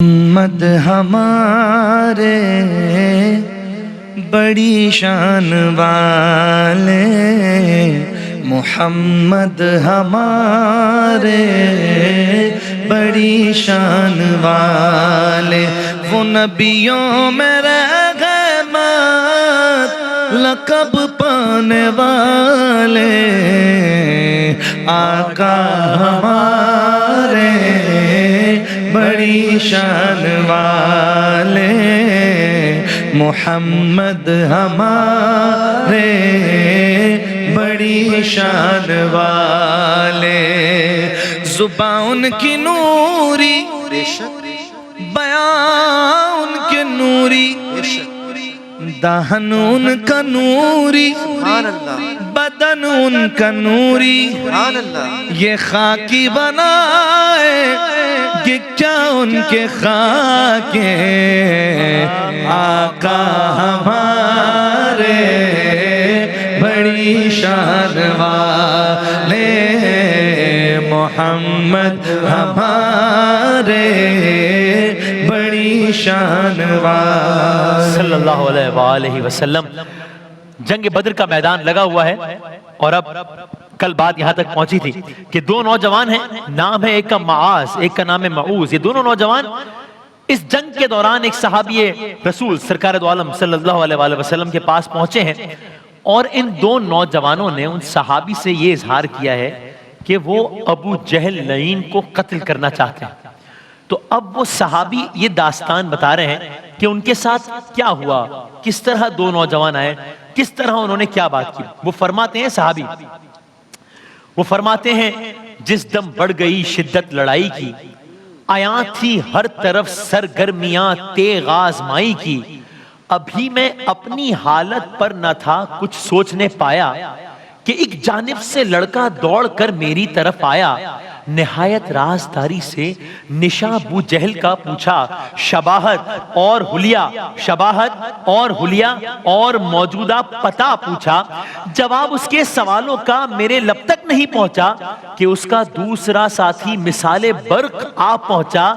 محمد ہمارے بڑی شان والے، محمد ہمارے بڑی شان والے، وہ نبیوں میں رحمت لقب پانے والے، آقا ہمارے بڑی شان والے، محمد ہمارے بڑی شان والے، زبان ان کی نوری، بیان ان کے نوری، دہن ان کا نوری، بدن ان کا نوری، یہ خاکی بنائے کہ کیا ان کے خاک ہیں، آقا ہمارے بڑی شان والے، محمد ہمارے بڑی شان والے، صلی اللہ علیہ وآلہ وسلم۔ جنگ بدر کا میدان لگا ہوا ہے، اور اب کل بات یہاں تک پہنچی تھی کہ دو نوجوان ہیں، نام ہے ایک کا معاذ، ایک کا نام ہے معوذ۔ یہ دونوں نوجوان اس جنگ کے دوران ایک صحابی رسول سرکار دو عالم صلی اللہ علیہ وآلہ وسلم کے پاس پہنچے ہیں، اور ان دو نوجوانوں نے ان صحابی سے یہ اظہار کیا ہے کہ وہ ابو جہل لعین کو قتل کرنا چاہتے ہیں۔ تو اب وہ صحابی یہ داستان بتا رہے ہیں کہ ان کے ساتھ کیا ہوا، کس طرح دو نوجوان آئے، کس طرح انہوں نے کیا بات کی۔ وہ فرماتے ہیں صحابی، وہ فرماتے ہیں جس دم بڑھ گئی شدت لڑائی کی، آیاں تھی ہر طرف سرگرمیاں تیغ آزمائی کی، ابھی میں اپنی حالت پر نہ تھا کچھ سوچنے پایا کہ ایک جانب سے لڑکا دوڑ کر میری طرف آیا، نہایت رازداری سے نشاں ابو جہل کا پوچھا، شباہت اور حلیہ، شباہت اور حلیہ اور موجودہ پتہ پوچھا، جواب اس کے سوالوں کا میرے لب تک نہیں پہنچا کہ اس کا دوسرا ساتھی مثال برق آ پہنچا،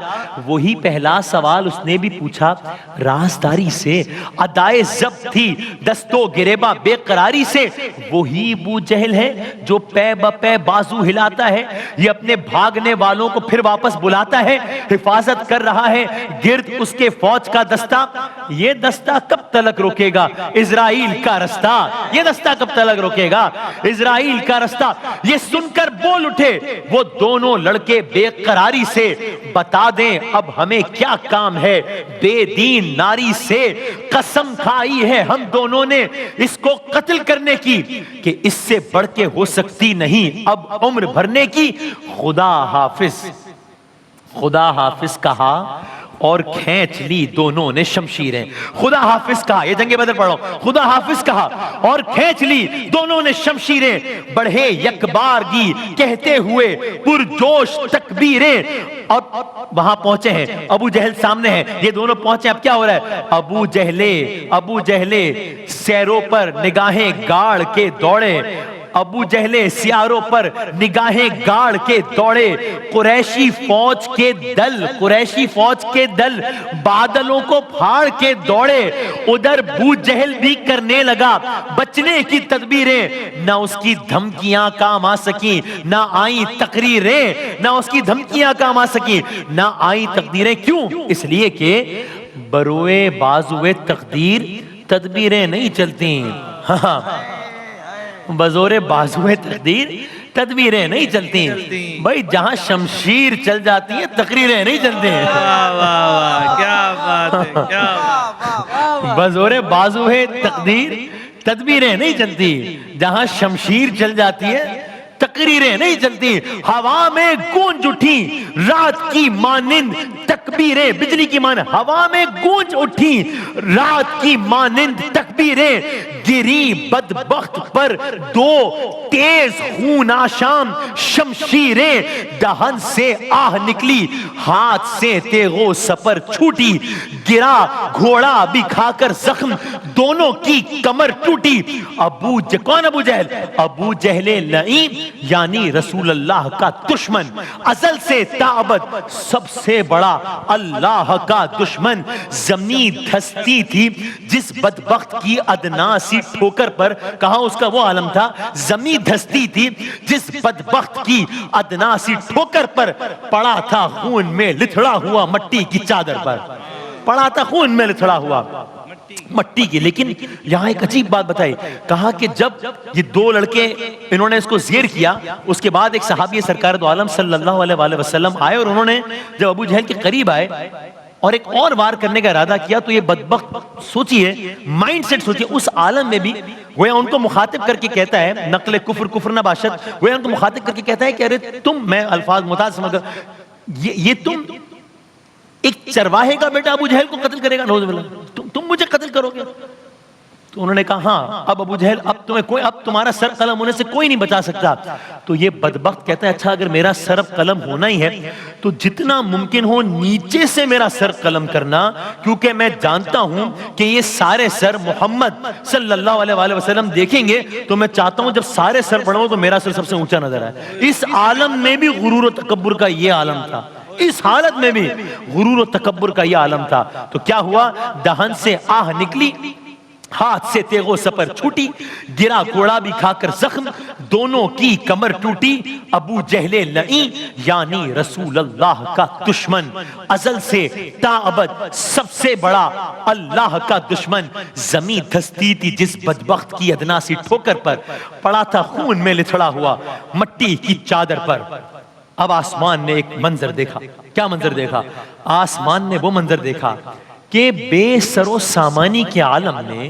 وہی پہلا سوال اس نے بھی پوچھا، رازداری سے ادائے ضبط تھی دستو گریباں بے قراری سے، وہی ابو جہل ہے جو پے بپے بازو ہلاتا ہے، یہ اپنے بھاگنے والوں کو پھر واپس بلاتا ہے، حفاظت کر رہا ہے گرد اس کے فوج کا دستہ، یہ دستہ کب تلک روکے گا اسرائیل کا رستہ، یہ دستہ کب تلک روکے گا اسرائیل کا رستہ۔ یہ سن کر بول اٹھے وہ دونوں لڑکے بے قراری سے، بتا دیں اب ہمیں کیا کام ہے بے دین ناری سے، قسم کھائی ہے ہم دونوں نے اس کو قتل کرنے کی کہ اس سے بڑھ کے ہو سکتی نہیں اب عمر بھرنے کی، خدا حافظ، خدا حافظ کہا اور کھینچ لی دونوں نے شمشیریں، خدا حافظ کہا، یہ جنگ بدر پڑھو، خدا حافظ کہا اور کھینچ لی دونوں نے شمشیریں، بڑھے یک بارگی کہتے ہوئے پرجوش تکبیریں، اور وہاں پہنچے ہیں ابو جہل سامنے ہیں، یہ دونوں پہنچے، اب کیا ہو رہا ہے، ابو جہلے سیروں پر نگاہیں گاڑ کے دوڑے، ابو جہلے سیاروں پر نگاہیں گاڑ کے دوڑے، قریشی فوج کے دل بادلوں کو پھاڑ کے دوڑے، ادھر ابو جہل بھی کرنے لگا بچنے کی تدبیریں، نہ اس کی دھمکیاں کام آ سکیں نہ آئیں تقریریں، نہ اس کی دھمکیاں کام آ سکیں نہ آئیں تقدیریں، کیوں؟ اس لیے کہ بروئے بازوئے تقدیر تدبیریں نہیں چلتی، ہاں بزور بازوئے تقدیر تدبیریں نہیں چلتی، بھائی جہاں شمشیر چل جاتی ہیں تقریریں نہیں چلتی ہیں، کیا بات ہے، کیا بزور بازوئے تقدیر تدبیریں نہیں چلتی، جہاں شمشیر چل جاتی ہے تقریریں نہیں چلتی، ہوا میں گونج اٹھی رات کی مانند تکبیریں، بجلی کی مانند ہوا میں گونج اٹھی رات کی مانند تکبیریں، گری بدبخت پر دو تیز خون آشام شمشیریں، دہن سے آہ نکلی ہاتھ سے تیغ و سپر چھوٹی، گرا گھوڑا بھی کھا کر زخم دونوں کی کمر ٹوٹی۔ کون ابو جہل؟ ابو جہل لعین یعنی رسول اللہ کا دشمن، ازل سے تا ابد سب سے بڑا اللہ کا دشمن۔ زمین دھستی تھی جس بدبخت کی ادنا سی ٹھوکر پر، کہا اس کا وہ عالم تھا، زمین دھستی تھی جس بدبخت کی ادنا سی ٹھوکر پر، پڑا تھا خون میں لتھڑا ہوا مٹی کی چادر پر، پڑا تھا خون میں لتھڑا ہوا مٹی کی۔ لیکن یہاں ایک عجیب بات بتائی، کہا کہ جب یہ دو لڑکے انہوں نے اس کو زیر کیا، اس کے بعد ایک صحابی سرکار دو عالم صلی اللہ علیہ وآلہ وسلم آئے، اور انہوں نے جب ابو جہل کے قریب آئے اور ایک اور وار کرنے کا ارادہ کیا، تو یہ بدبخت سوچئے، مائنڈ سیٹ سوچئے، اس عالم میں بھی گویا ان کو مخاطب کر کے کہتا ہے، نقل کفر کفر نہ باشد، گویا ان کو مخاطب کر کے کہتا ہے کہ ارے تم، میں الفاظ متعدد سمجھ کر، یہ تم ایک چرواہے کا بیٹا ابو جہل کو قتل کرے گا، نعوذ باللہ، تم مجھے قتل کرو گے؟ تو انہوں نے کہا ہاں، اب ابو جہل، اب تمہارا سر قلم ہونے سے کوئی نہیں بچا سکتا۔ تو یہ بدبخت کہتا ہے اچھا اگر میرا سر قلم ہونا ہی ہے تو جتنا ممکن ہو نیچے سے میرا سر قلم کرنا، کیونکہ میں جانتا ہوں کہ یہ سارے سر محمد صلی اللہ علیہ وآلہ وسلم دیکھیں گے، تو میں چاہتا ہوں جب سارے سر بڑھوں تو میرا سر سب سے اونچا نظر آئے۔ اس عالم میں بھی غرور و تکبر کا یہ عالم تھا، اس حالت میں بھی غرور و تکبر کا یہ عالم تھا۔ تو کیا ہوا؟ دہن سے آہ نکلی، ہاتھ سے تیغ و سپر چھوٹی، گرا گھوڑا بھی کھا کر زخم دونوں کی کمر ٹوٹی۔ ابو جہل لعین یعنی رسول اللہ کا دشمن، ازل سے تا ابد سب سے بڑا اللہ کا دشمن۔ زمین دھستی تھی جس بدبخت کی ادنا سی ٹھوکر پر، پڑا تھا خون میں لتھڑا ہوا مٹی کی چادر پر۔ اب آسمان نے ایک منظر دیکھا۔ کیا منظر دیکھا؟ آسمان نے وہ منظر دیکھا کہ بے سر و سامانی کے عالم نے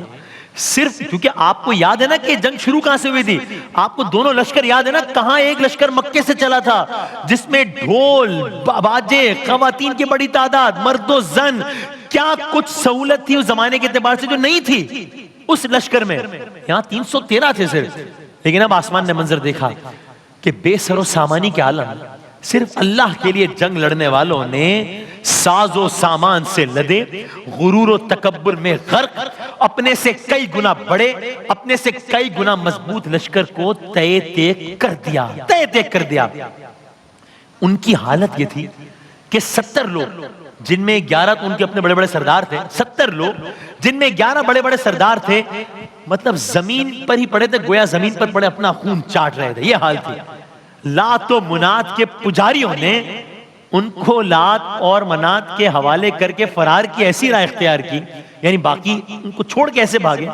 صرف، کیونکہ آپ کو یاد ہے نا کہ جنگ شروع کہاں سے ہوئی تھی، آپ کو دونوں لشکر یاد ہے نا، کہاں ایک لشکر مکے سے چلا تھا جس میں ڈھول باجے، خواتین کی بڑی تعداد، مرد و زن، کیا کچھ سہولت تھی اس زمانے کے اعتبار سے جو نہیں تھی اس لشکر میں۔ یہاں 313 تھے صرف۔ لیکن اب آسمان نے منظر دیکھا کہ بے سر و سامانی کے عالم، صرف اللہ کے لیے جنگ لڑنے والوں نے ساز و سامان سے لدے، غرور و تکبر میں غرق، اپنے سے کئی گنا بڑے، اپنے سے کئی گنا مضبوط لشکر کو تہے تیک کر دیا، تہے تیک کر دیا۔ ان کی حالت یہ تھی کہ 70 لوگ، جن میں 11 تو ان کے اپنے بڑے بڑے سردار تھے، 70 لوگ جن میں 11 بڑے بڑے سردار تھے، مطلب زمین پر ہی پڑے تھے، گویا زمین پر پڑے اپنا خون چاٹ رہے تھے، یہ حال تھی۔ لات و منات کے پجاریوں نے ان کو لات اور منات کے حوالے کر کے فرار کی ایسی راہ اختیار کی، یعنی باقی ان کو چھوڑ کے ایسے بھاگے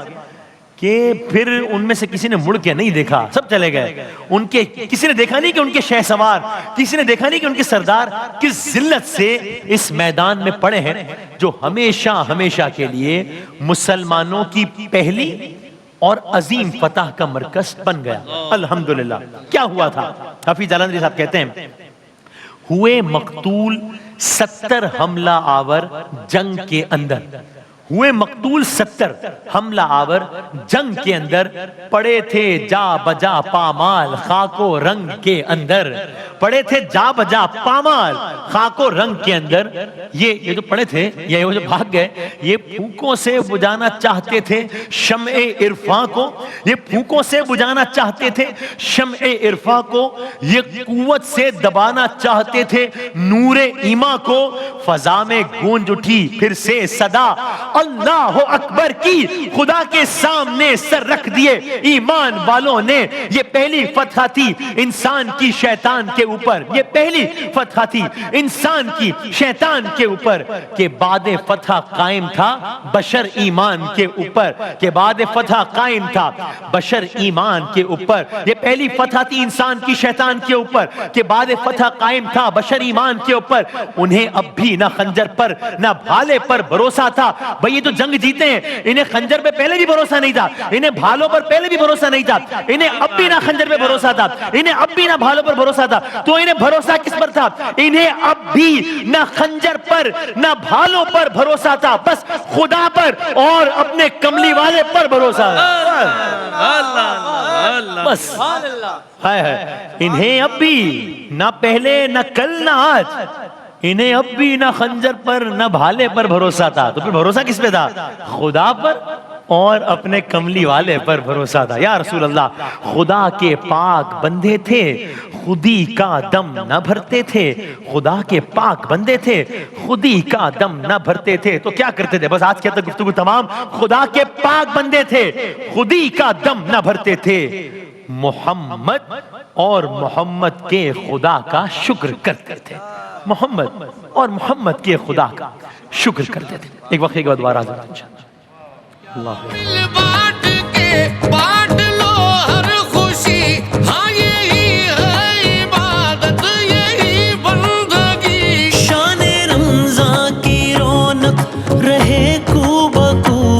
کہ پھر ان میں سے کسی نے مڑ کے نہیں دیکھا، سب چلے گئے۔ ان کے کسی نے دیکھا نہیں کہ ان کے شہ سوار، کسی نے دیکھا نہیں کہ ان کے سردار کس ذلت سے اس میدان میں پڑے ہیں، جو ہمیشہ ہمیشہ کے لیے مسلمانوں کی پہلی اور عظیم فتح کا مرکز بن گیا۔ الحمدللہ۔ کیا ہوا تھا؟ حافظ جالندھری صاحب کہتے ہیں ہوئے مقتول 70 حملہ آور جنگ کے اندر، ہوئے مقتول 70 حملہ آور جنگ کے اندر، پڑے تھے جا بجا پامال خاک و رنگ کے اندر، پڑے تھے جا بجا پامال خاک و رنگ کے اندر۔ یہ جو پڑے تھے، یہ جو بھاگ گئے، یہ پھونکوں سے بجھانا چاہتے تھے شمع عرفاں کو، یہ پھونکوں سے بجھانا چاہتے تھے شمع عرفاں کو، یہ قوت سے دبانا چاہتے تھے نور ایمان کو۔ فضا میں گونج اٹھی پھر سے صدا اللہ اکبر کی، خدا کے سامنے سر رکھ دیے ایمان والوں نے۔ یہ پہلی فتح تھی انسان کی شیطان کے اوپر، یہ پہلی فتح تھی انسان کی شیطان کے اوپر، کہ بعد فتح قائم تھا بشر ایمان کے اوپر، کہ بعد فتح قائم تھا بشر ایمان کے اوپر۔ یہ پہلی فتح تھی انسان کی شیطان کے اوپر، کہ بعد فتح قائم تھا بشر ایمان کے اوپر۔ انہیں اب بھی نہ خنجر پر نہ بھالے پر بھروسہ تھا، بھئی یہ تو جنگ جیتے ہیں، انہیں خنجر پہ پہلے بھی بھروسہ نہیں تھا، انہیں بھالوں پر پہلے بھی بھروسہ نہیں تھا، انہیں اب بھی نہ خنجر پہ بھروسہ تھا، انہیں اب بھی نہ بھالوں پر بھروسہ تھا، تو انہیں بھروسہ کس پر تھا؟ انہیں اب بھی نہ خنجر پر نہ بھالوں پر بھروسہ تھا، بس خدا پر اور اپنے کملی والے پر بھروسہ تھا، بس انہیں اب بھی نہ پہلے نہ کل نہ آج، انہیں اب بھی نہ خنجر پر نہ بھالے پر بھروسہ تھا، تو پھر بھروسہ کس پہ تھا؟ خدا پر اور اپنے کملی والے پر بھروسہ تھا۔ یا رسول اللہ، خدا کے پاک بندے تھے، خودی کا دم نہ بھرتے تھے، خدا کے پاک بندے تھے، خودی کا دم نہ بھرتے تھے، تو کیا کرتے تھے؟ بس آج کیا تک گفتگو تمام، خدا کے پاک بندے تھے، خودی کا دم نہ بھرتے تھے، محمد اور محمد کے خدا کا شکر کرتے تھے، محمد اور محمد کے خدا کا شکر کرتے تھے۔ ایک وقت کے بعد دوبارہ حاضر انشاءاللہ۔ اللہ